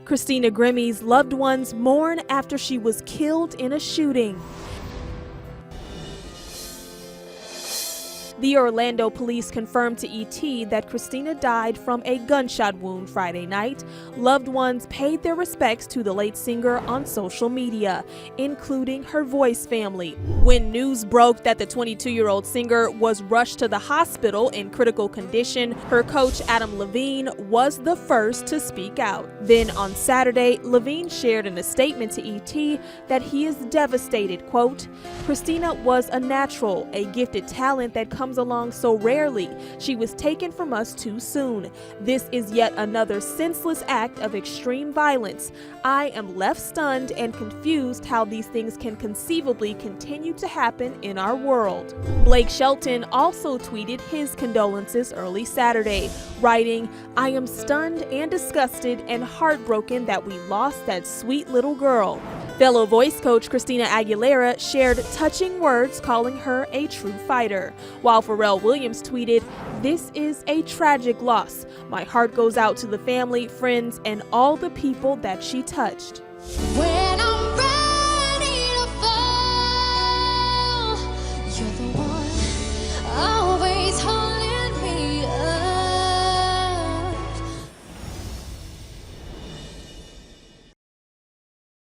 Christina Grimmie's loved ones mourn after she was killed in a shooting. The Orlando police confirmed to ET that Christina died from a gunshot wound Friday night. Loved ones paid their respects to the late singer on social media, including her Voice family. When news broke that the 22-year-old singer was rushed to the hospital in critical condition, her coach Adam Levine was the first to speak out. Then on Saturday, Levine shared in a statement to ET that he is devastated, quote, "Christina was a natural, a gifted talent that comes along so rarely. She was taken from us too soon. This is yet another senseless act of extreme violence. I am left stunned and confused how these things can conceivably continue to happen in our world." Blake Shelton also tweeted his condolences early Saturday, writing, "I am stunned and disgusted and heartbroken that we lost that sweet little girl." Fellow Voice coach Christina Aguilera shared touching words calling her a true fighter, while Pharrell Williams tweeted, "This is a tragic loss. My heart goes out to the family, friends, and all the people that she touched."